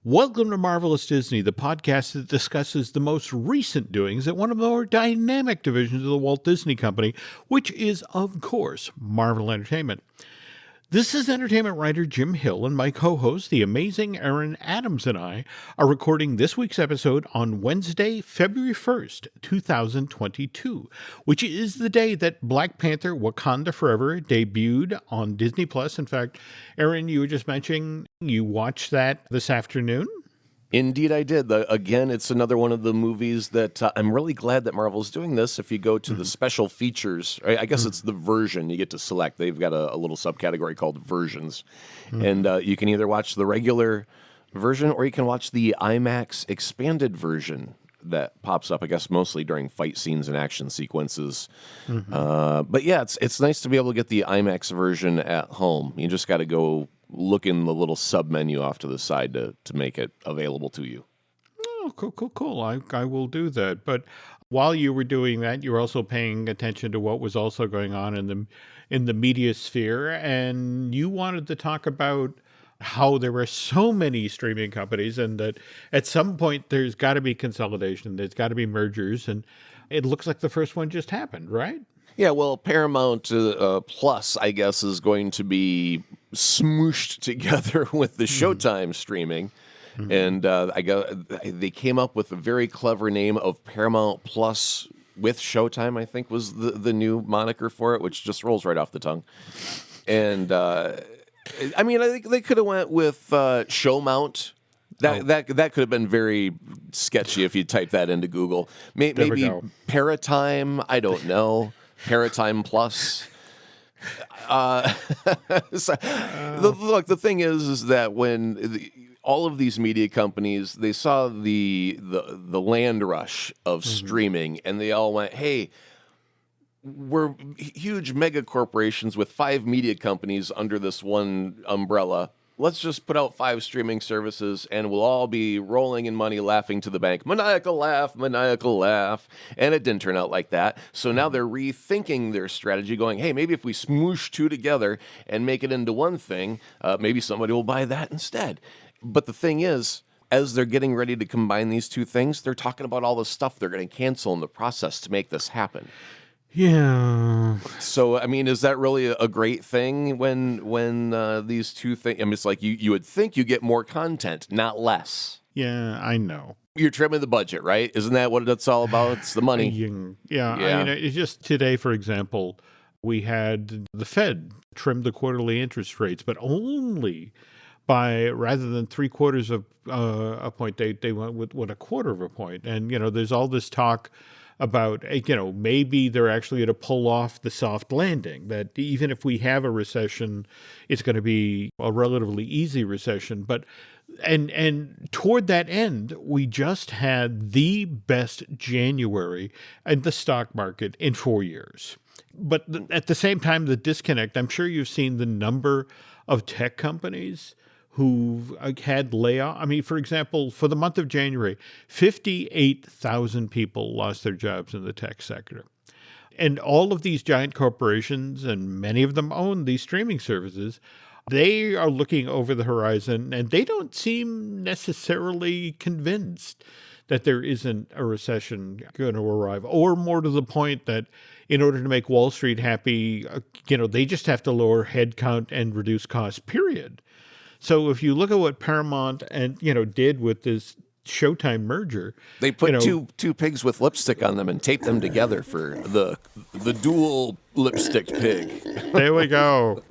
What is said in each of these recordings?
Welcome to Marvelous Disney, the podcast that discusses the most recent doings at one of the more dynamic divisions of the Walt Disney Company, which is, of course, Marvel Entertainment. This is entertainment writer Jim Hill, and my co-host, the amazing Aaron Adams, and I are recording this week's episode on Wednesday, February 1st, 2022, which is the day that Black Panther Wakanda Forever debuted on Disney+. In fact, Aaron, you were just mentioning you watched that this afternoon? Indeed, I did. Again, it's another one of the movies that I'm really glad that Marvel's doing this. If you go to the special features, I guess it's the version you get to select. They've got a little subcategory called versions. And you can either watch the regular version or you can watch the IMAX expanded version that pops up, I guess, mostly during fight scenes and action sequences. But yeah, it's nice to be able to get the IMAX version at home. You just got to go look in the little sub-menu off to the side to make it available to you. Oh, cool. I will do that. But while you were doing that, you were also paying attention to what was also going on in the media sphere, and you wanted to talk about how there were so many streaming companies and that at some point there's got to be consolidation, there's got to be mergers, and it looks like the first one just happened, right? Yeah, well, Paramount Plus, I guess, is going to be smooshed together with the Showtime streaming. And they came up with a very clever name of Paramount Plus with Showtime, I think was the new moniker for it, which just rolls right off the tongue. And I mean, I think they could have went with Showmount. That could have been very sketchy if you type that into Google. Maybe Paratime, I don't know. Paratime Plus. Look, the thing is that when all of these media companies, they saw the land rush of streaming, and they all went, hey, we're huge mega corporations with 5 media companies under this one umbrella. Let's just put out 5 streaming services, and we'll all be rolling in money, laughing to the bank. Maniacal laugh. And it didn't turn out like that. So now they're rethinking their strategy, going, hey, maybe if we smoosh 2 together and make it into one thing, maybe somebody will buy that instead. But the thing is, as they're getting ready to combine these 2 things, they're talking about all the stuff they're going to cancel in the process to make this happen. Yeah. So, I mean, is that really a great thing when these 2 things? I mean, it's like you would think you get more content, not less. Yeah, I know. You're trimming the budget, right? Isn't that what it's all about? It's the money. Yeah. I mean, it's just today, for example, we had the Fed trim the quarterly interest rates, but only by rather than 3/4 of a point, they went with 1/4 of a point. And, there's all this talk about, maybe they're actually going to pull off the soft landing, that even if we have a recession, it's going to be a relatively easy recession. But and toward that end, we just had the best January in the stock market in 4 years. But at the same time, the disconnect, I'm sure you've seen the number of tech companies who've had layoffs. I mean, for example, for the month of January, 58,000 people lost their jobs in the tech sector. And all of these giant corporations, and many of them own these streaming services, they are looking over the horizon, and they don't seem necessarily convinced that there isn't a recession going to arrive, or more to the point that in order to make Wall Street happy, they just have to lower headcount and reduce costs, period. So if you look at what Paramount and did with this Showtime merger, they put two pigs with lipstick on them and taped them together for the dual lipstick pig. There we go.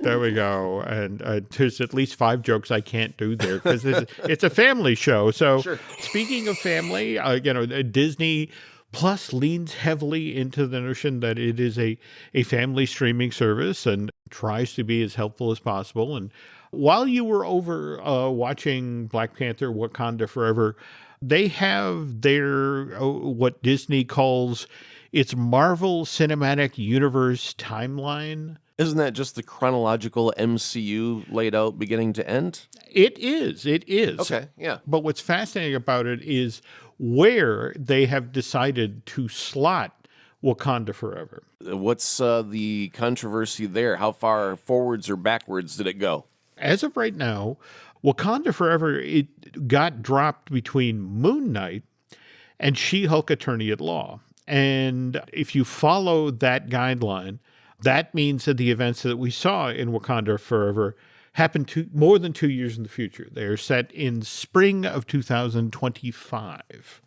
And there's at least 5 jokes I can't do there because it's a family show. So Sure. Speaking of family, Disney Plus leans heavily into the notion that it is a family streaming service and tries to be as helpful as possible. And while you were over watching Black Panther Wakanda Forever, they have their what Disney calls its Marvel Cinematic Universe timeline. Isn't that just the chronological MCU laid out beginning to end? It is. Okay, yeah. But what's fascinating about it is where they have decided to slot Wakanda Forever. What's the controversy there? How far forwards or backwards did it go? As of right now, Wakanda Forever, it got dropped between Moon Knight and She-Hulk Attorney at Law. And if you follow that guideline, that means that the events that we saw in Wakanda Forever happened more than 2 years in the future. They are set in spring of 2025.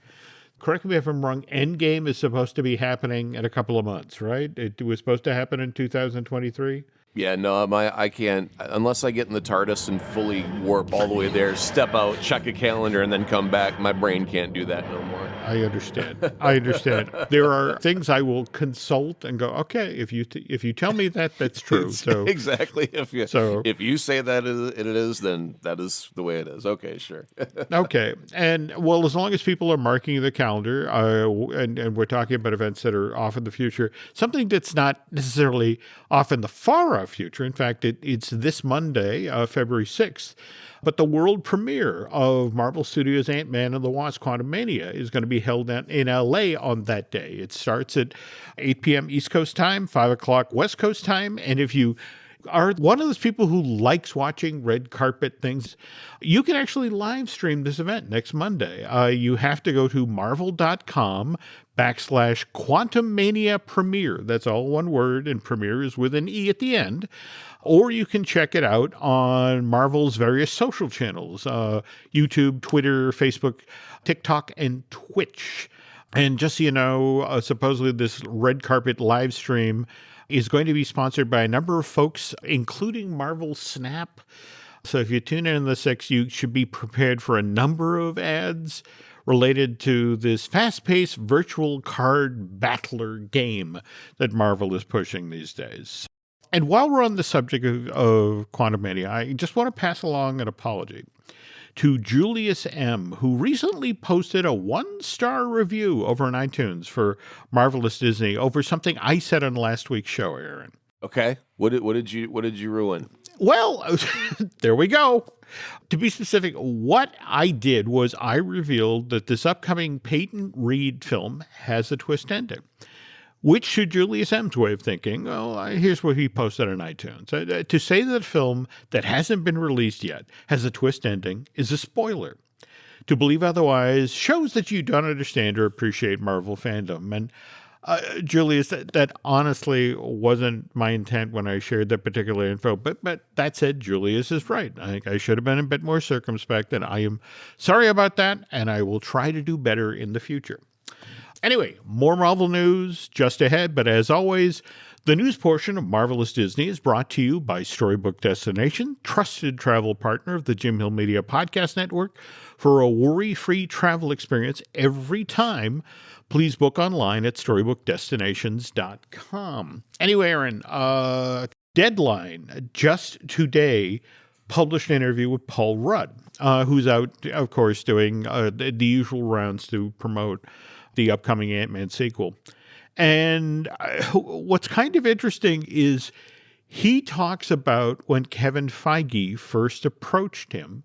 Correct me if I'm wrong, Endgame is supposed to be happening in a couple of months, right? It was supposed to happen in 2023? Yeah, no, I can't, unless I get in the TARDIS and fully warp all the way there, step out, check a calendar, and then come back. My brain can't do that no more. I understand. There are things I will consult and go, okay, if you tell me that, that's true. So exactly. If you say that it is, then that is the way it is. Okay, sure. Okay. And well, as long as people are marking the calendar, and we're talking about events that are off in the future, something that's not necessarily off in the far off future. In fact, it's this Monday, February 6th. But the world premiere of Marvel Studios' Ant-Man and the Wasp: Quantumania is going to be held in L.A. on that day. It starts at 8 p.m. East Coast time, 5 o'clock West Coast time. And if you are one of those people who likes watching red carpet things, you can actually live stream this event next Monday. You have to go to marvel.com/Quantumania Premiere. That's all one word, and premiere is with an E at the end. Or you can check it out on Marvel's various social channels, YouTube, Twitter, Facebook, TikTok, and Twitch. And just so you know, supposedly this red carpet live stream is going to be sponsored by a number of folks, including Marvel Snap. So if you tune in the 6th, you should be prepared for a number of ads related to this fast-paced virtual card battler game that Marvel is pushing these days. And while we're on the subject of Quantumania, I just want to pass along an apology to Julius M., who recently posted a 1-star review over on iTunes for Marvelous Disney over something I said on last week's show, Aaron. Okay. What did you ruin? Well, there we go. To be specific, what I did was I revealed that this upcoming Peyton Reed film has a twist ending. Which, to Julius M's way of thinking, well, here's what he posted on iTunes. To say that a film that hasn't been released yet has a twist ending is a spoiler. To believe otherwise shows that you don't understand or appreciate Marvel fandom. And Julius, that honestly wasn't my intent when I shared that particular info. But that said, Julius is right. I think I should have been a bit more circumspect, and I am sorry about that, and I will try to do better in the future. Anyway, more Marvel news just ahead, but as always, the news portion of Marvelous Disney is brought to you by Storybook Destination, trusted travel partner of the Jim Hill Media Podcast Network. For a worry-free travel experience every time, please book online at StorybookDestinations.com. Anyway, Aaron, Deadline just today published an interview with Paul Rudd, who's out, of course, doing the usual rounds to promote the upcoming Ant-Man sequel. And what's kind of interesting is he talks about when Kevin Feige first approached him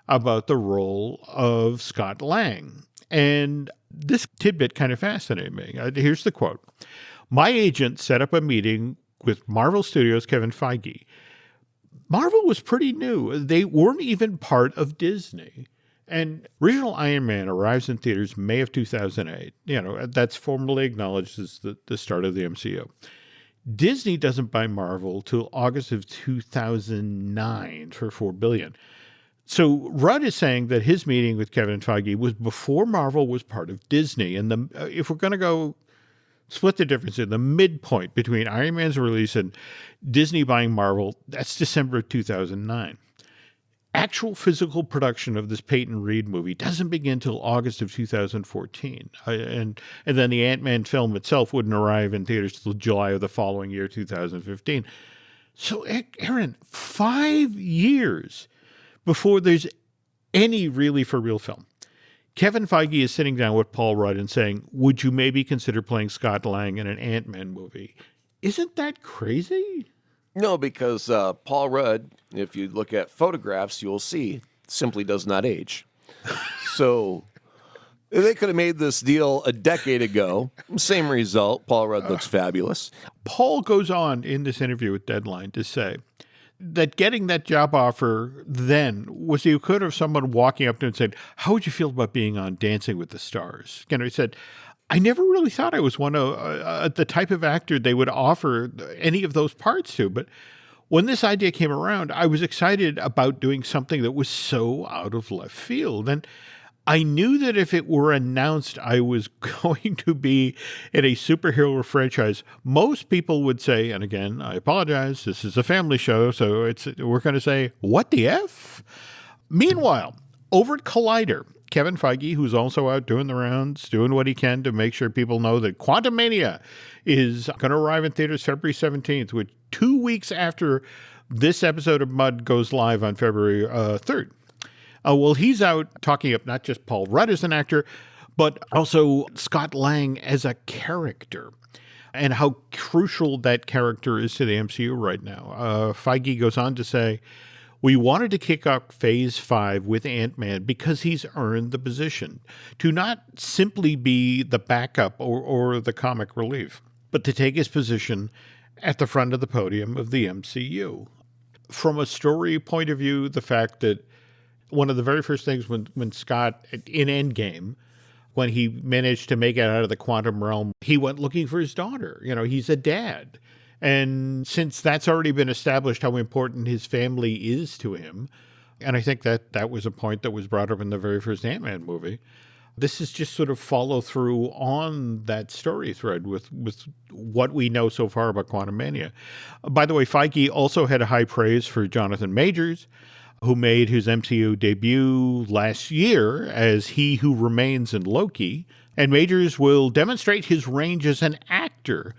about the role of Scott Lang. And this tidbit kind of fascinated me. Here's the quote. My agent set up a meeting with Marvel Studios' Kevin Feige. Marvel was pretty new. They weren't even part of Disney. And original Iron Man arrives in theaters May of 2008. That's formally acknowledged as the start of the MCU. Disney doesn't buy Marvel till August of 2009 for $4 billion. So Rudd is saying that his meeting with Kevin Feige was before Marvel was part of Disney. And if we're going to go split the difference in the midpoint between Iron Man's release and Disney buying Marvel, that's December of 2009. Actual physical production of this Peyton Reed movie doesn't begin till August of 2014. And then the Ant-Man film itself wouldn't arrive in theaters till July of the following year, 2015. So, Aaron, 5 years before there's any really for real film. Kevin Feige is sitting down with Paul Rudd and saying, would you maybe consider playing Scott Lang in an Ant-Man movie? Isn't that crazy? No, because Paul Rudd, if you look at photographs, you'll see, simply does not age. So they could have made this deal a decade ago. Same result. Paul Rudd looks fabulous. Paul goes on in this interview with Deadline to say that getting that job offer then was the equivalent of someone walking up to him and saying, how would you feel about being on Dancing with the Stars? He said, I never really thought I was one of the type of actor they would offer any of those parts to. But when this idea came around, I was excited about doing something that was so out of left field. And I knew that if it were announced I was going to be in a superhero franchise, most people would say, and again, I apologize, this is a family show, so we're going to say, what the F? Meanwhile, over at Collider, Kevin Feige, who's also out doing the rounds, doing what he can to make sure people know that Quantumania is going to arrive in theaters February 17th, which 2 weeks after this episode of Mud goes live on February 3rd. Well, he's out talking up not just Paul Rudd as an actor, but also Scott Lang as a character and how crucial that character is to the MCU right now. Feige goes on to say, we wanted to kick off Phase 5 with Ant-Man because he's earned the position to not simply be the backup or the comic relief, but to take his position at the front of the podium of the MCU. From a story point of view, the fact that one of the very first things when Scott, in Endgame, when he managed to make it out of the quantum realm, he went looking for his daughter. He's a dad. And since that's already been established how important his family is to him, and I think that was a point that was brought up in the very first Ant-Man movie, this is just sort of follow through on that story thread with what we know so far about Quantumania. By the way, Feige also had high praise for Jonathan Majors, who made his MCU debut last year as He Who Remains in Loki, and Majors will demonstrate his range as an actor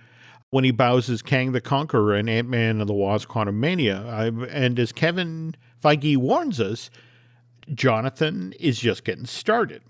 when he bows as Kang the Conqueror in Ant-Man and the Wasp: Quantumania. And as Kevin Feige warns us, Jonathan is just getting started.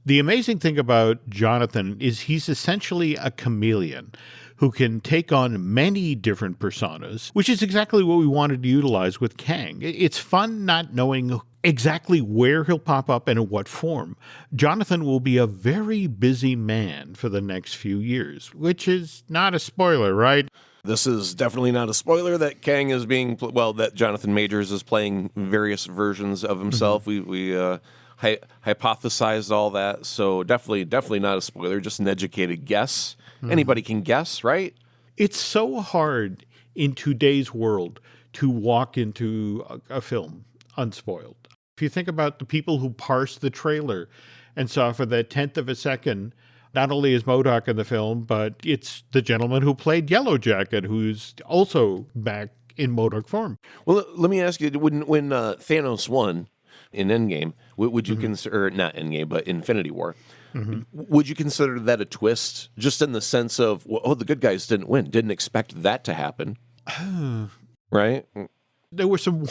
The amazing thing about Jonathan is he's essentially a chameleon who can take on many different personas, which is exactly what we wanted to utilize with Kang. It's fun not knowing exactly where he'll pop up and in what form. Jonathan will be a very busy man for the next few years, which is not a spoiler, right? This is definitely not a spoiler that Kang is that Jonathan Majors is playing various versions of himself. Mm-hmm. We hypothesized all that, so definitely not a spoiler, just an educated guess. Mm-hmm. Anybody can guess, right? It's so hard in today's world to walk into a film unspoiled. If you think about the people who parsed the trailer and saw for that 10th of a second, not only is MODOK in the film, but it's the gentleman who played Yellow Jacket, who's also back in MODOK form. Well, let me ask you, when Thanos won in Endgame, would you consider, or not Endgame, but Infinity War, would you consider that a twist, just in the sense of, the good guys didn't win, didn't expect that to happen, right? There were some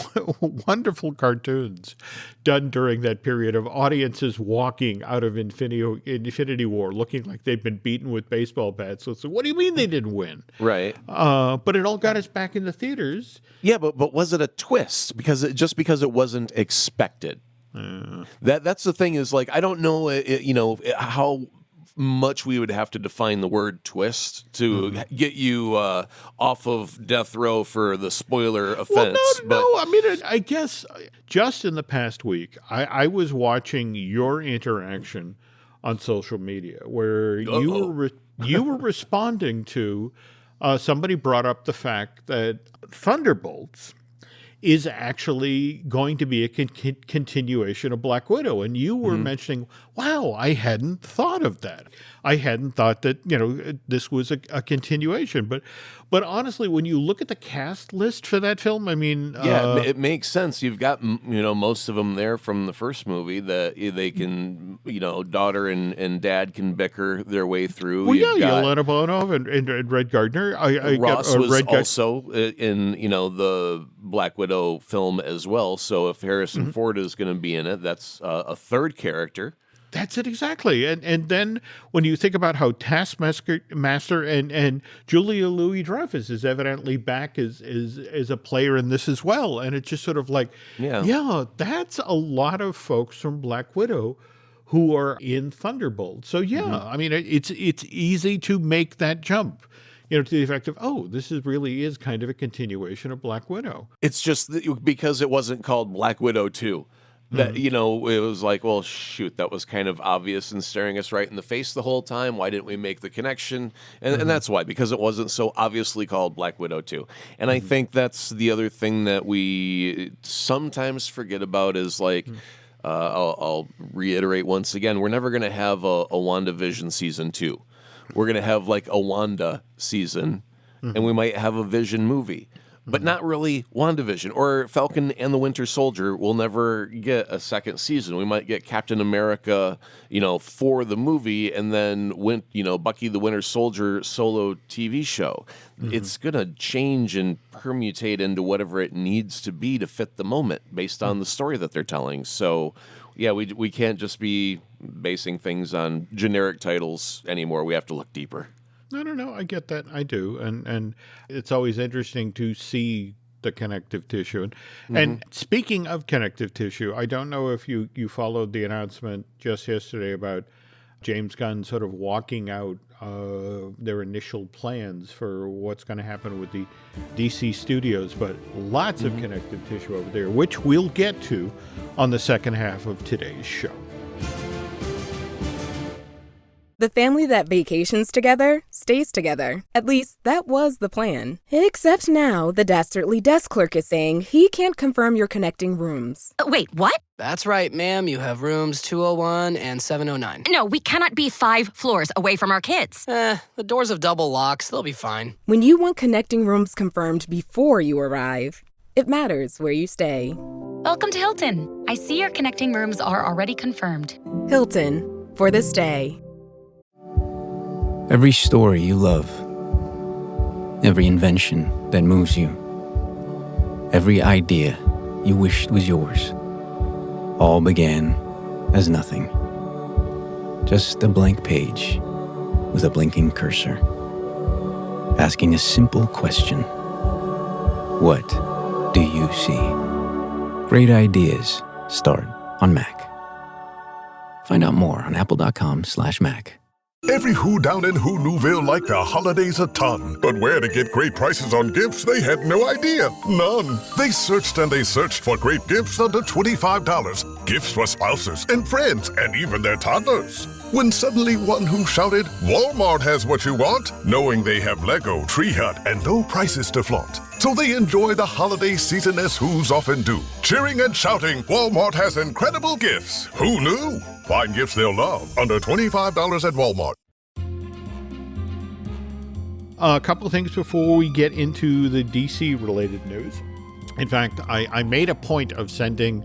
wonderful cartoons done during that period of audiences walking out of Infinity War looking like they'd been beaten with baseball bats. So what do you mean they didn't win? Right. But it all got us back in the theaters. Yeah, but was it a twist? Because it wasn't expected. That's the thing is, like, I don't know, how much we would have to define the word twist to get you off of death row for the spoiler offense. Well, no. I mean, I guess just in the past week, I was watching your interaction on social media where you were responding to somebody brought up the fact that Thunderbolts is actually going to be a continuation of Black Widow. And you were mentioning, wow, I hadn't thought of that. I hadn't thought that, this was a continuation. But honestly, when you look at the cast list for that film, I mean... it makes sense. You've got, most of them there from the first movie that they can, daughter and dad can bicker their way through. Well, Yelena Bonov and Red Gardner. Ross was also in, the Black Widow film as well. So if Harrison Ford is going to be in it, that's a third character. That's it exactly. And then when you think about how Taskmaster and Julia Louis-Dreyfus is evidently back as a player in this as well. And it's just sort of like, that's a lot of folks from Black Widow who are in Thunderbolts. So I mean, it's easy to make that jump. to the effect of, oh, this really is kind of a continuation of Black Widow. It's just because it wasn't called Black Widow 2. That, it was like, well, shoot, that was kind of obvious and staring us right in the face the whole time. Why didn't we make the connection? And that's why, because it wasn't so obviously called Black Widow 2. And I think that's the other thing that we sometimes forget about is like, I'll reiterate once again, we're never going to have a WandaVision season 2. We're going to have like a Wanda season, and we might have a Vision movie. But not really WandaVision. Or Falcon and the Winter Soldier will never get a second season. We might get Captain America, for the movie, and then Bucky the Winter Soldier solo TV show. It's going to change and permutate into whatever it needs to be to fit the moment based on the story that they're telling. So, yeah, we can't just be basing things on generic titles anymore. We have to look deeper. No, I get that. I do. And it's always interesting to see the connective tissue. And speaking of connective tissue, I don't know if you followed the announcement just yesterday about James Gunn sort of walking out their initial plans for what's going to happen with the DC studios, but lots of connective tissue over there, which we'll get to on the second half of today's show. The family that vacations together stays together. At least, that was the plan. Except now, the dastardly desk clerk is saying he can't confirm your connecting rooms. Wait, what? That's right, ma'am. You have rooms 201 and 709. No, we cannot be 5 floors away from our kids. The doors have double locks. They'll be fine. When you want connecting rooms confirmed before you arrive, it matters where you stay. Welcome to Hilton. I see your connecting rooms are already confirmed. Hilton, for the stay. Every story you love, every invention that moves you, every idea you wished was yours, all began as nothing. Just a blank page with a blinking cursor, asking a simple question. What do you see? Great ideas start on Mac. Find out more on apple.com/Mac. Every Who down in Who Newville liked the holidays a ton. But where to get great prices on gifts, they had no idea. None. They searched and they searched for great gifts under $25. Gifts for spouses and friends and even their toddlers. When suddenly one Who shouted, Walmart has what you want, knowing they have Lego, Tree Hut, and low prices to flaunt. So they enjoy the holiday season as Who's often do. Cheering and shouting, Walmart has incredible gifts. Who knew? Find gifts they'll love under $25 at Walmart. A couple of things before we get into the DC-related news. In fact, I made a point of sending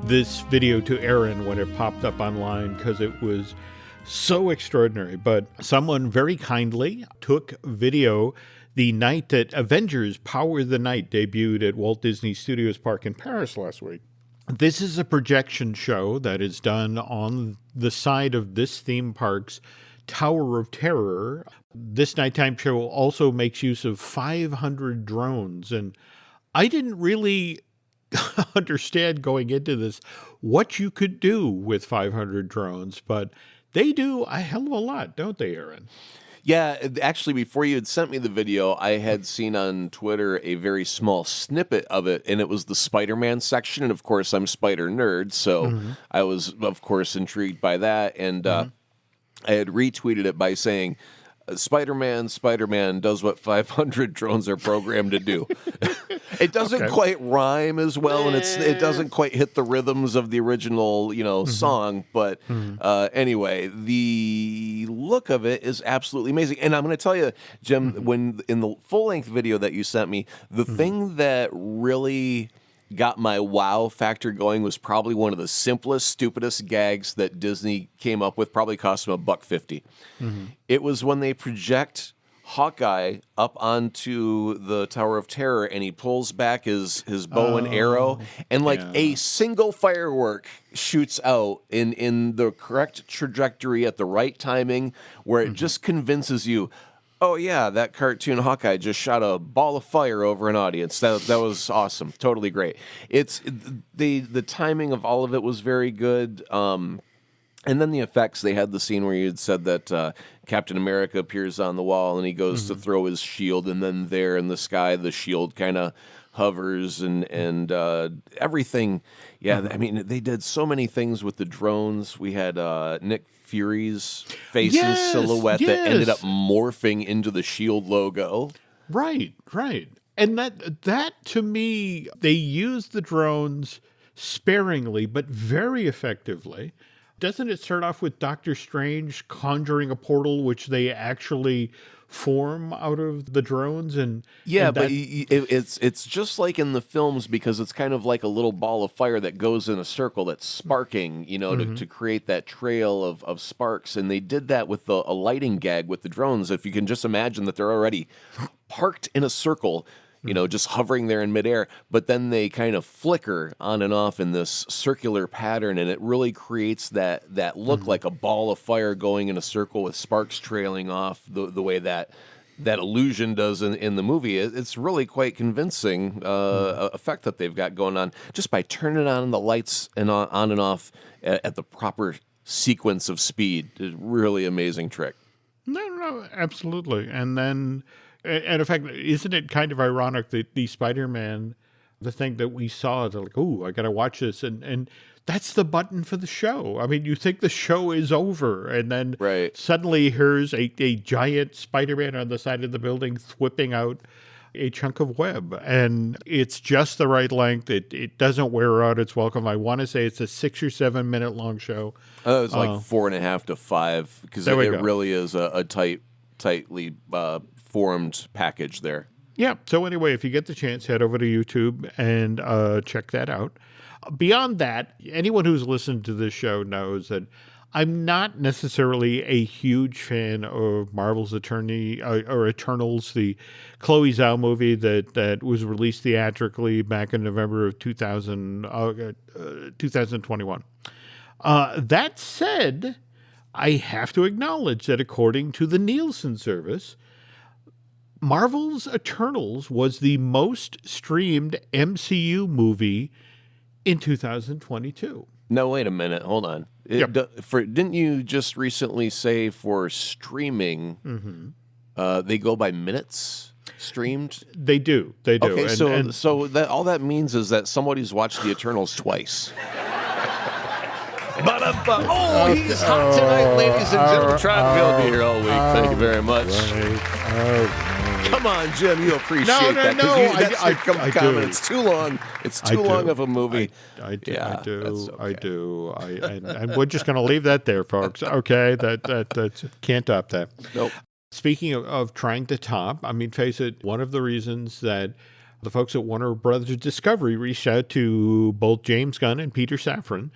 this video to Aaron when it popped up online because it was so extraordinary. But someone very kindly took video the night that Avengers Power the Night debuted at Walt Disney Studios Park in Paris last week. This is a projection show that is done on the side of this theme park's Tower of Terror. This nighttime show also makes use of 500 drones, and I didn't really understand going into this what you could do with 500 drones, but they do a hell of a lot, don't they, Aaron? Yeah, actually, before you had sent me the video, I had seen on Twitter a very small snippet of it, and it was the Spider-Man section. And, of course, I'm Spider nerd, so I was, of course, intrigued by that. And I had retweeted it by saying, Spider-Man does what 500 drones are programmed to do. It doesn't quite rhyme as well, and it doesn't quite hit the rhythms of the original, song. But anyway, the look of it is absolutely amazing. And I'm going to tell you, Jim, when in the full-length video that you sent me, the thing that really got my wow factor going was probably one of the simplest, stupidest gags that Disney came up with. Probably cost them $1.50. It was when they project Hawkeye up onto the Tower of Terror and he pulls back his bow and arrow, and a single firework shoots out in the correct trajectory at the right timing, where it just convinces you, oh yeah, that cartoon Hawkeye just shot a ball of fire over an audience. That was awesome. Totally great. It's the timing of all of it was very good. And then the effects, they had the scene where you had said that Captain America appears on the wall and he goes to throw his shield, and then there in the sky, the shield kind of hovers and everything. Yeah, I mean, they did so many things with the drones. We had Nick Fury's face and silhouette that ended up morphing into the shield logo. Right. And that to me, they used the drones sparingly, but very effectively. Doesn't it start off with Doctor Strange conjuring a portal, which they actually form out of the drones? But it's just like in the films, because it's kind of like a little ball of fire that goes in a circle that's sparking, to create that trail of sparks. And they did that with a lighting gag with the drones. If you can just imagine that they're already parked in a circle, just hovering there in midair, but then they kind of flicker on and off in this circular pattern, and it really creates that look like a ball of fire going in a circle with sparks trailing off the way that illusion does in the movie. It's really quite convincing effect that they've got going on just by turning on the lights and on and off at the proper sequence of speed. It's a really amazing trick. No, absolutely. And in fact, isn't it kind of ironic that the Spider-Man, the thing that we saw, they're like, oh, I got to watch this. And that's the button for the show. I mean, you think the show is over, and then suddenly here's a giant Spider-Man on the side of the building whipping out a chunk of web. And it's just the right length. It doesn't wear out its welcome. I want to say it's a 6 or 7 minute long show. It's like 4.5 to 5, because it really is a tightly formed package there. Yeah. So anyway, if you get the chance, head over to YouTube and check that out. Beyond that, anyone who's listened to this show knows that I'm not necessarily a huge fan of Marvel's Eternals, the Chloe Zhao movie that was released theatrically back in November of 2021. That said, I have to acknowledge that according to the Nielsen service, Marvel's Eternals was the most streamed MCU movie in 2022. No, wait a minute. Hold on. Didn't you just recently say for streaming, they go by minutes streamed? They do. Okay, so all that means is that somebody's watched the Eternals twice. He's hot tonight, ladies and gentlemen. Trying to be here all week. Thank you very much. Come on, Jim. You appreciate that. That's your comment. It's too long. It's too long of a movie. I do. And we're just going to leave that there, folks. Okay, that can't top that. Nope. Speaking of trying to top, I mean, face it, one of the reasons that the folks at Warner Brothers Discovery reached out to both James Gunn and Peter Safran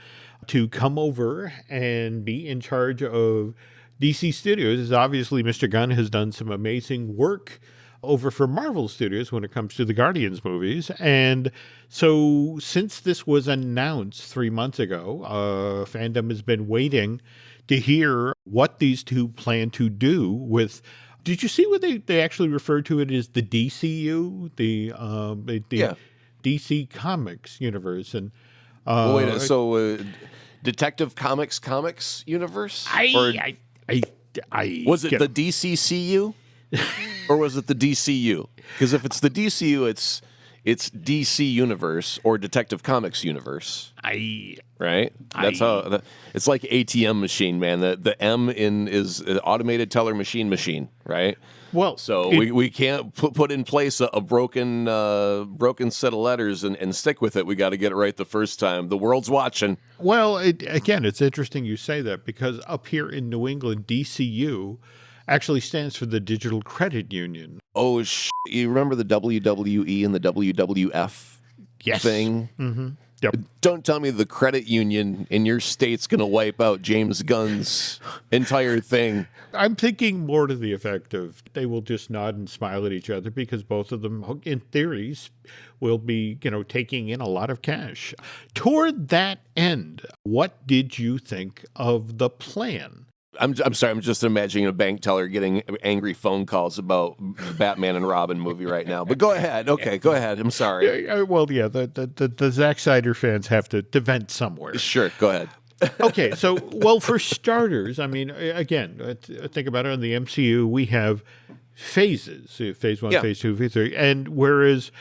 to come over and be in charge of DC Studios is obviously Mr. Gunn has done some amazing work over for Marvel Studios when it comes to the Guardians movies. And so since this was announced 3 months ago, fandom has been waiting to hear what these two plan to do with. Did you see what they actually referred to it as the DCU, the DC Comics universe? And Detective Comics universe? Was it the DCCU? Or was it the DCU? Because if it's the DCU, it's DC Universe or Detective Comics Universe. Right? That's how it's like ATM machine, man. The M is automated teller machine, right? Well, so we can't put in place a broken set of letters and stick with it. We got to get it right the first time. The world's watching. Well, again, it's interesting you say that because up here in New England, DCU actually stands for the Digital Credit Union. Oh, you remember the WWE and the WWF thing? Mm-hmm. Yep. Don't tell me the credit union in your state's going to wipe out James Gunn's entire thing. I'm thinking more to the effect of they will just nod and smile at each other because both of them, in theories, will be, taking in a lot of cash. Toward that end, what did you think of the plan? I'm sorry. I'm just imagining a bank teller getting angry phone calls about Batman and Robin movie right now. But go ahead. Okay, go ahead. I'm sorry. Well, yeah, the Zack Snyder fans have to vent somewhere. Sure, go ahead. Okay, so, well, for starters, I mean, again, think about it. In the MCU, we have phases, phase 1, phase 2, phase 3. And whereas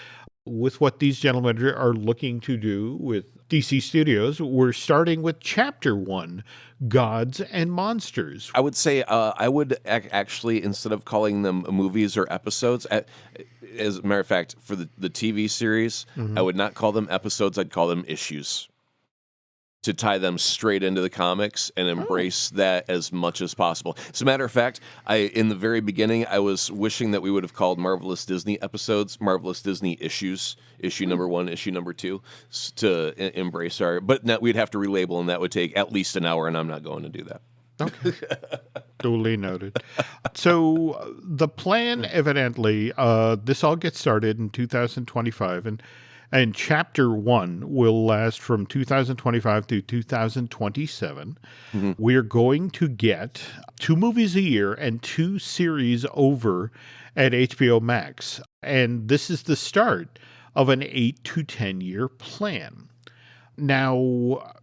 with what these gentlemen are looking to do with DC Studios, we're starting with Chapter 1, Gods and Monsters. I would say I would actually, instead of calling them movies or episodes, as a matter of fact, for the TV series, I would not call them episodes. I'd call them issues, to tie them straight into the comics and embrace that as much as possible. As a matter of fact, in the very beginning, I was wishing that we would have called Marvelous Disney episodes Marvelous Disney issues, issue number 1, issue number 2, to embrace our... But we'd have to relabel, and that would take at least an hour, and I'm not going to do that. Okay. Duly noted. So the plan, evidently, this all gets started in 2025, and Chapter 1 will last from 2025 to 2027. We're going to get 2 movies a year and 2 series over at HBO Max. And this is the start of an 8 to 10 year plan. Now,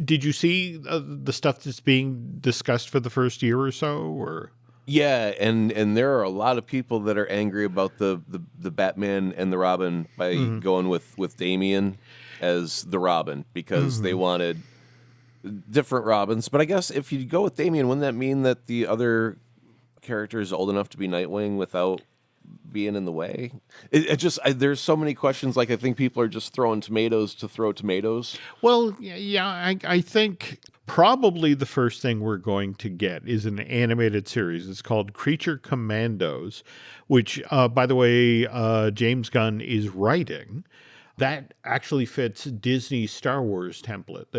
did you see the stuff that's being discussed for the first year or so? Or... Yeah, and there are a lot of people that are angry about the Batman and the Robin by going with Damian as the Robin, because they wanted different Robins. But I guess if you go with Damian, wouldn't that mean that the other character is old enough to be Nightwing without being in the way? There's so many questions. Like, I think people are just throwing tomatoes to throw tomatoes. Well, yeah, I think... probably the first thing we're going to get is an animated series. It's called Creature Commandos, which, by the way, James Gunn is writing. That actually fits Disney's Star Wars template.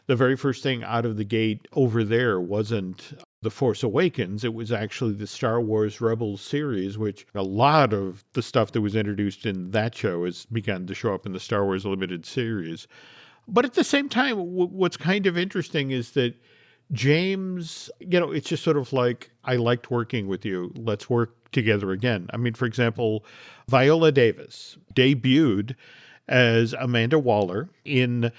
The very first thing out of the gate over there wasn't The Force Awakens. It was actually the Star Wars Rebels series, which a lot of the stuff that was introduced in that show has begun to show up in the Star Wars Limited series. But at the same time, what's kind of interesting is that James, it's just sort of like, I liked working with you. Let's work together again. I mean, for example, Viola Davis debuted as Amanda Waller in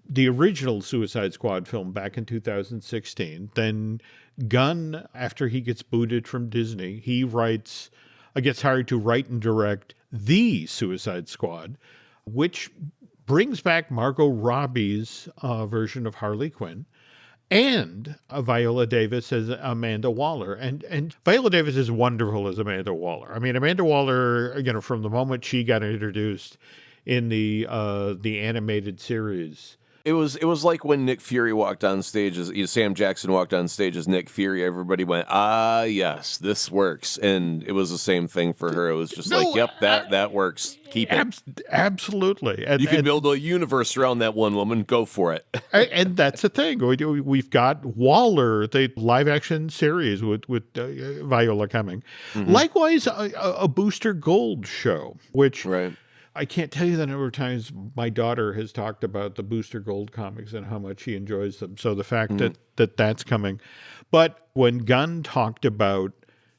the original Suicide Squad film back in 2016. Then Gunn, after he gets booted from Disney, he gets hired to write and direct The Suicide Squad, which brings back Margot Robbie's version of Harley Quinn, and Viola Davis as Amanda Waller. And Viola Davis is wonderful as Amanda Waller. I mean, Amanda Waller, from the moment she got introduced in the animated series. It was like when Nick Fury walked on stage Sam Jackson walked on stage as Nick Fury. Everybody went, yes, this works. And it was the same thing for her. It was just that works. Keep it. Absolutely. You can build a universe around that one woman. Go for it. And that's the thing. We've got Waller, the live action series with Viola coming. Likewise, a Booster Gold show, which... Right. I can't tell you the number of times my daughter has talked about the Booster Gold comics and how much she enjoys them. So the fact that that's coming. But when Gunn talked about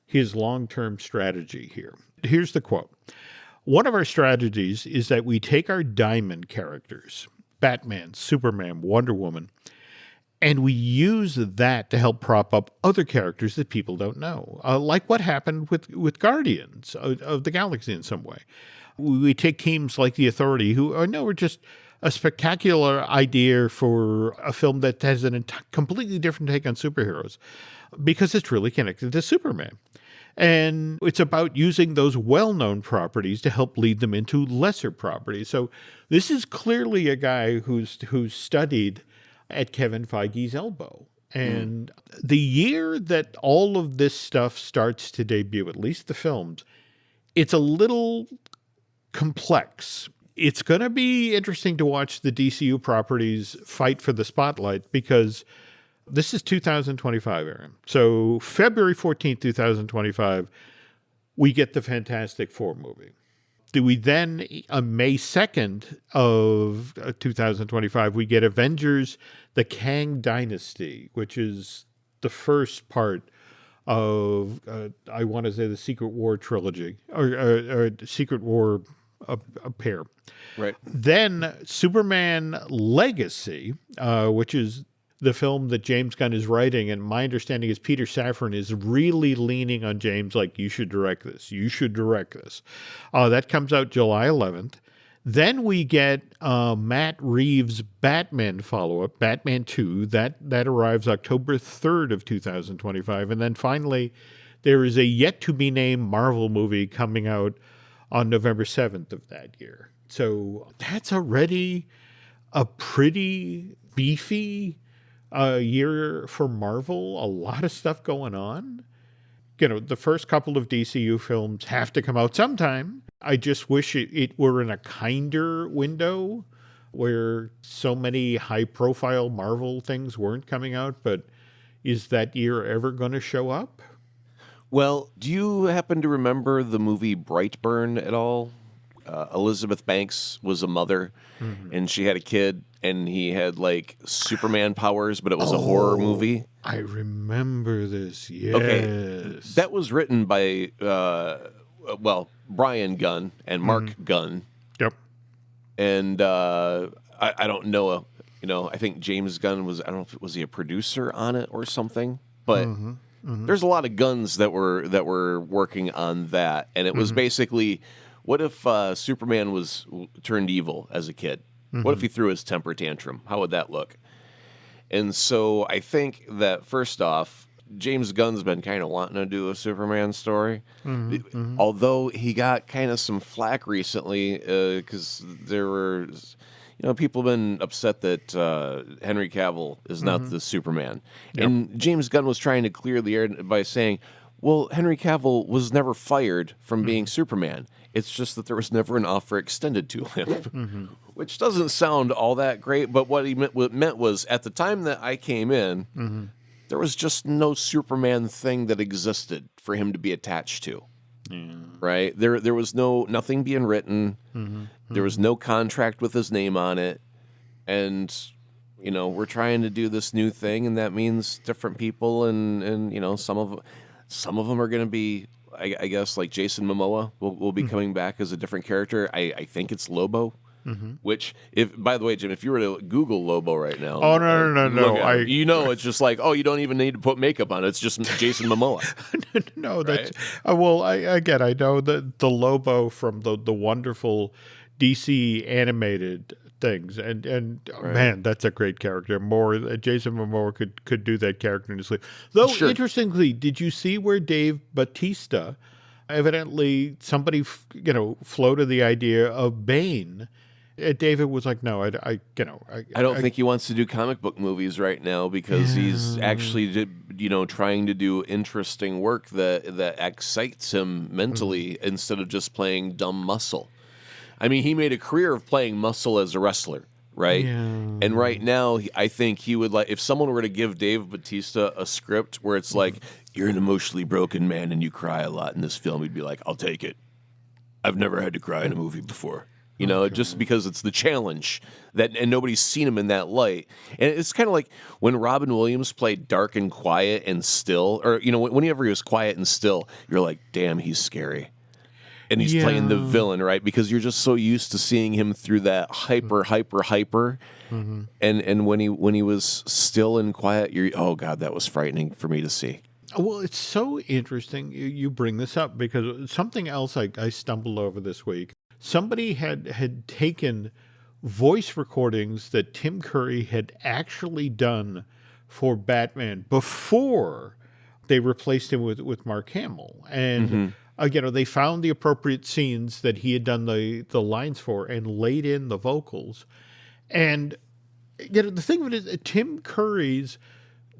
his long-term strategy here, here's the quote. One of our strategies is that we take our diamond characters, Batman, Superman, Wonder Woman, and we use that to help prop up other characters that people don't know, like what happened with Guardians of the Galaxy in some way. We take teams like The Authority, who are just a spectacular idea for a film that has a completely different take on superheroes, because it's really connected to Superman. And it's about using those well-known properties to help lead them into lesser properties. So this is clearly a guy who's studied at Kevin Feige's elbow. And the year that all of this stuff starts to debut, at least the films, it's a little complex. It's going to be interesting to watch the DCU properties fight for the spotlight, because this is 2025, Aaron. So February 14th, 2025, we get the Fantastic Four movie. Do we then, on May 2nd of 2025, we get Avengers, the Kang Dynasty, which is the first part of, I want to say, the Secret War trilogy, or Secret War a pair. Right. Then Superman Legacy, which is the film that James Gunn is writing, and my understanding is Peter Safran is really leaning on James, like, you should direct this. You should direct this. That comes out July 11th. Then we get Matt Reeves' Batman follow-up, Batman 2. That arrives October 3rd of 2025. And then finally, there is a yet-to-be-named Marvel movie coming out on November 7th of that year. So that's already a pretty beefy year for Marvel. A lot of stuff going on. The first couple of DCU films have to come out sometime. I just wish it were in a kinder window where so many high-profile Marvel things weren't coming out, but is that year ever going to show up? Well, do you happen to remember the movie Brightburn at all? Elizabeth Banks was a mother, and she had a kid, and he had, like, Superman powers, but it was a horror movie. I remember this, yes. Okay. That was written by, Brian Gunn and Mark Gunn. Yep. And I don't know, I think James Gunn was, I don't know if was he a producer on it or something, but there's a lot of Gunns that were working on that, and it was basically, what if Superman was turned evil as a kid? What if he threw his temper tantrum? How would that look? And so I think that, first off, James Gunn's been kind of wanting to do a Superman story, although he got kind of some flack recently because there were, people have been upset that Henry Cavill is not the Superman. Yep. And James Gunn was trying to clear the air by saying, well, Henry Cavill was never fired from being Superman. It's just that there was never an offer extended to him, which doesn't sound all that great. But what it meant was, at the time that I came in, there was just no Superman thing that existed for him to be attached to. Right? There was nothing being written. There was no contract with his name on it. And, we're trying to do this new thing, and that means different people, and some of them are going to be, I guess, like Jason Momoa will be coming back as a different character. I think it's Lobo. Which, by the way, Jim, if you were to Google Lobo right now, no, it's just like, you don't even need to put makeup on it. It's just Jason Momoa. No, that's right? I know that the Lobo from the wonderful DC animated things, and right. Man, that's a great character. Jason Momoa could do that character in his sleep. Though, interestingly, did you see where Dave Bautista, evidently somebody floated the idea of Bane? David was like, no, I don't think he wants to do comic book movies right now because he's actually, trying to do interesting work that excites him mentally instead of just playing dumb muscle. I mean, he made a career of playing muscle as a wrestler, right? Yeah. And right now, I think he would like, if someone were to give Dave Bautista a script where it's like, you're an emotionally broken man and you cry a lot in this film, he'd be like, I'll take it. I've never had to cry in a movie before. Just because it's the challenge and nobody's seen him in that light. And it's kind of like when Robin Williams played dark and quiet and still, or, whenever he was quiet and still, you're like, damn, he's scary. And he's playing the villain, right? Because you're just so used to seeing him through that hyper. And when he was still and quiet, oh God, that was frightening for me to see. Well, it's so interesting you bring this up because something else I stumbled over this week. Somebody had taken voice recordings that Tim Curry had actually done for Batman before they replaced him with Mark Hamill. And they found the appropriate scenes that he had done the lines for and laid in the vocals. And the thing of it is, Tim Curry's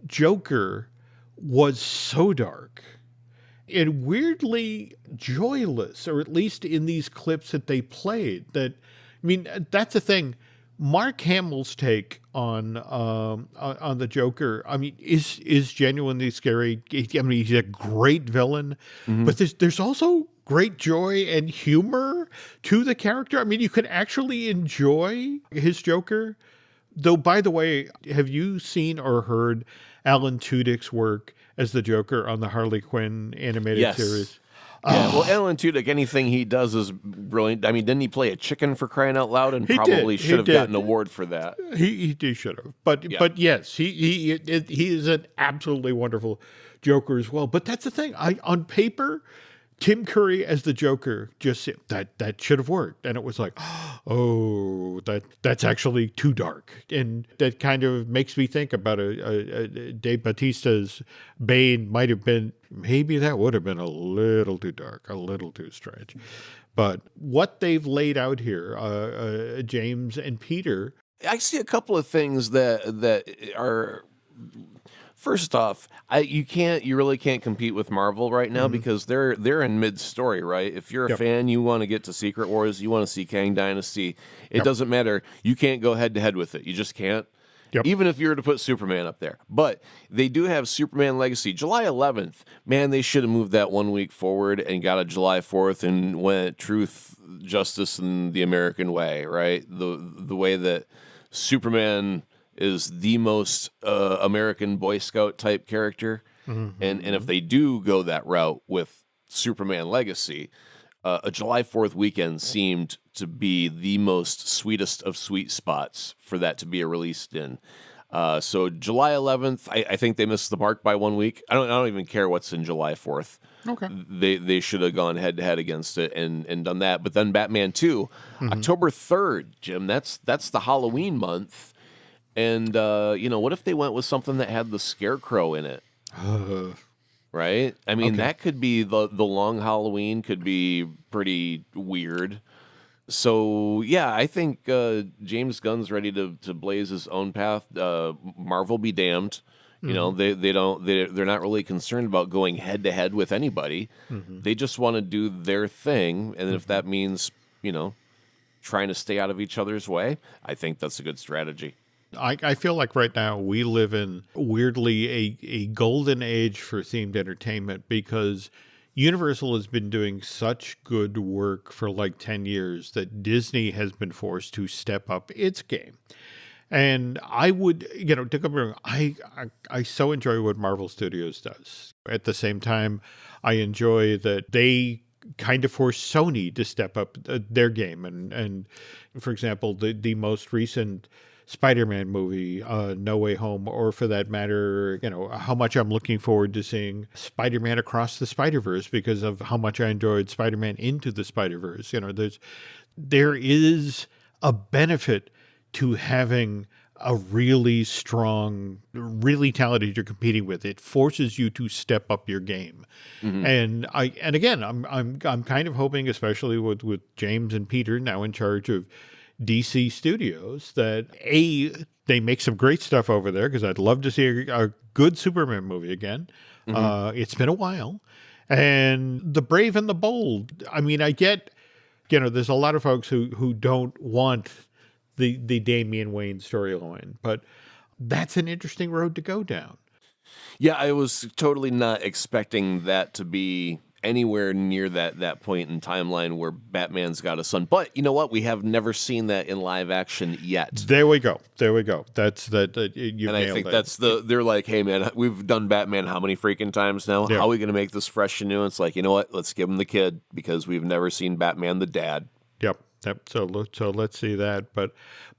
Joker was so dark and weirdly joyless, or at least in these clips that they played. That's the thing. Mark Hamill's take on the Joker, is genuinely scary. He's a great villain, but there's also great joy and humor to the character. You could actually enjoy his Joker. Though, by the way, have you seen or heard Alan Tudyk's work as the Joker on the Harley Quinn animated series? Yeah, well, Alan Tudyk, anything he does is brilliant. I mean, didn't he play a chicken for crying out loud, and He probably did. should have gotten an award for that? He should have. But yes, he is an absolutely wonderful Joker as well. But that's the thing. On paper, Tim Curry as the Joker, just that should have worked, and it was like, oh, that's actually too dark, and that kind of makes me think about a Dave Bautista's Bane might have been, maybe that would have been a little too dark, a little too strange, but what they've laid out here, James and Peter, I see a couple of things that are. First off, you really can't compete with Marvel right now because they're in mid-story, right? If you're a fan, you want to get to Secret Wars, you want to see Kang Dynasty. It doesn't matter. You can't go head-to-head with it. You just can't. Even if you were to put Superman up there. But they do have Superman Legacy. July 11th, man, they should have moved that 1 week forward and got a July 4th and went truth, justice, and the American way, right? The way that Superman is the most American Boy Scout type character. And if they do go that route with Superman Legacy, a July 4th weekend seemed to be the most sweetest of sweet spots for that to be released in. So July 11th, I think they missed the mark by 1 week. I don't even care what's in July 4th. Okay. They should have gone head to head against it and done that. But then Batman 2, October 3rd, Jim, that's the Halloween month. And, what if they went with something that had the Scarecrow in it? Right? I mean, that could be the long Halloween could be pretty weird. So, yeah, I think James Gunn's ready to blaze his own path. Marvel be damned. You know, they're not really concerned about going head to head with anybody. They just want to do their thing. And if that means, trying to stay out of each other's way, I think that's a good strategy. I feel like right now we live in weirdly a golden age for themed entertainment because Universal has been doing such good work for like 10 years that Disney has been forced to step up its game. And I would, don't get me wrong, I so enjoy what Marvel Studios does. At the same time, I enjoy that they kind of force Sony to step up their game. And for example, the most recent Spider-Man movie, No Way Home, or for that matter, how much I'm looking forward to seeing Spider-Man Across the Spider-Verse because of how much I enjoyed Spider-Man Into the Spider-Verse. There is a benefit to having a really strong, really talented you're competing with. It forces you to step up your game. And again, I'm kind of hoping, especially with James and Peter now in charge of DC Studios, that they make some great stuff over there because I'd love to see a good Superman movie again. It's been a while. And The Brave and the Bold. I mean, I get, there's a lot of folks who don't want the Damian Wayne storyline, but that's an interesting road to go down. Yeah, I was totally not expecting that to be anywhere near that point in timeline where Batman's got a son. But you know what? We have never seen that in live action yet. There we go. That's that. You and nailed I think it. that's they're like, hey man, we've done Batman how many freaking times now? Yeah. How are we going to make this fresh and new? It's like, you know what? Let's give him the kid because we've never seen Batman the dad. Yep. So let's see that. But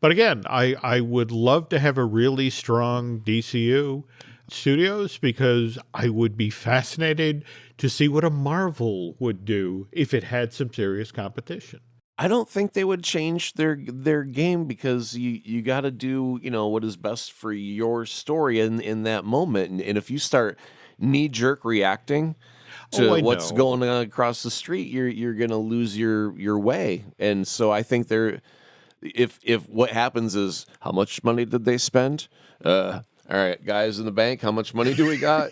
again, I would love to have a really strong DCU Studios because I would be fascinated to see what a Marvel would do if it had some serious competition. I don't think they would change their game because you got to do what is best for your story in that moment, and if you start knee jerk reacting to what's going on across the street, you're gonna lose your way. And so I think if what happens is, how much money did they spend? All right, guys in the bank, how much money do we got?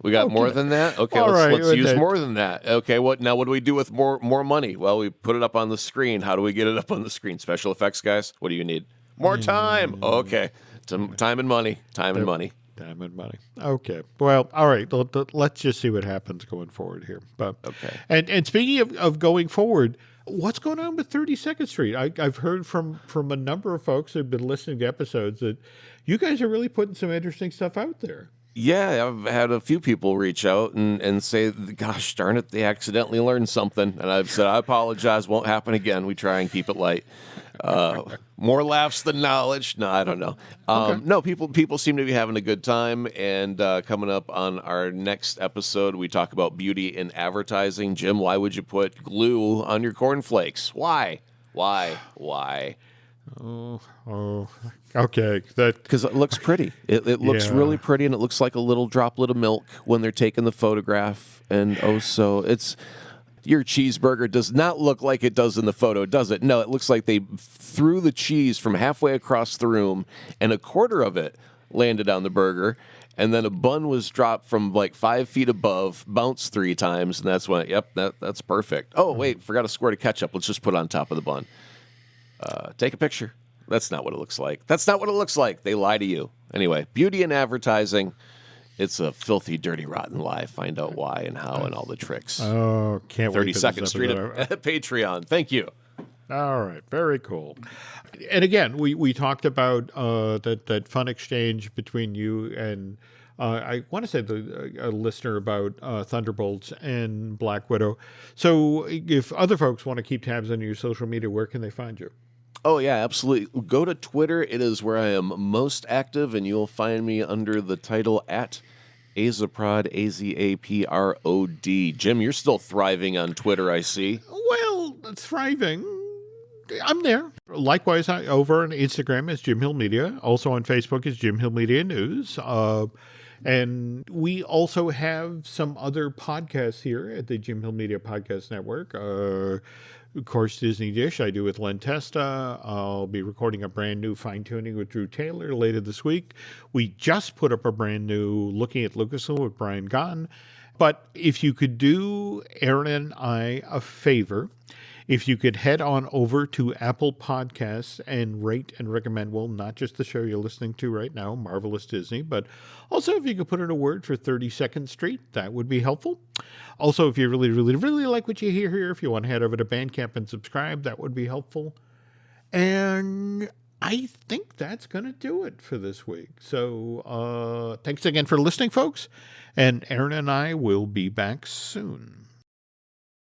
We got more than that? Okay, let's use more than that. Okay, what do we do with more money? Well, we put it up on the screen. How do we get it up on the screen? Special effects guys? What do you need? More time. Okay. Time and money. Time and money. Okay. Well, all right. Let's just see what happens going forward here. But okay. And speaking of going forward, what's going on with 32nd Street? I've heard from a number of folks who've been listening to episodes that you guys are really putting some interesting stuff out there. Yeah, I've had a few people reach out and say, gosh darn it, they accidentally learned something. And I've said, I apologize, won't happen again. We try and keep it light. More laughs than knowledge. No, I don't know. No, people seem to be having a good time. And coming up on our next episode, we talk about beauty in advertising. Jim, why would you put glue on your cornflakes? Why? Oh, okay. Because it looks pretty. It looks really pretty, and it looks like a little droplet of milk when they're taking the photograph. And it's your cheeseburger does not look like it does in the photo, does it? No, it looks like they threw the cheese from halfway across the room, and a quarter of it landed on the burger. And then a bun was dropped from like 5 feet above, bounced 3 times, and that's when, that's perfect. Oh, wait, forgot a squirt of ketchup. Let's just put it on top of the bun. Take a picture. That's not what it looks like. That's not what it looks like. They lie to you. Anyway, beauty in advertising. It's a filthy, dirty, rotten lie. Find out why and how and all the tricks. Oh, can't wait. 32nd Street at Patreon. Thank you. All right. Very cool. And again, we talked about that fun exchange between you and I want to say a listener about Thunderbolts and Black Widow. So if other folks want to keep tabs on your social media, where can they find you? Oh, yeah, absolutely. Go to Twitter. It is where I am most active, and you'll find me under the title at Azaprod, Azaprod. Jim, you're still thriving on Twitter, I see. Well, thriving. I'm there. Likewise, over on Instagram is Jim Hill Media. Also on Facebook is Jim Hill Media News. And we also have some other podcasts here at the Jim Hill Media Podcast Network. Of course, Disney Dish I do with Len Testa. I'll be recording a brand new Fine-Tuning with Drew Taylor later this week. We just put up a brand new Looking at Lucasfilm with Brian Gunn. But if you could do Aaron and I a favor, if you could head on over to Apple Podcasts and rate and recommend, well, not just the show you're listening to right now, Marvelous Disney, but also if you could put in a word for 32nd Street, that would be helpful. Also, if you really, really, really like what you hear here, if you want to head over to Bandcamp and subscribe, that would be helpful. And I think that's going to do it for this week. So thanks again for listening, folks. And Aaron and I will be back soon.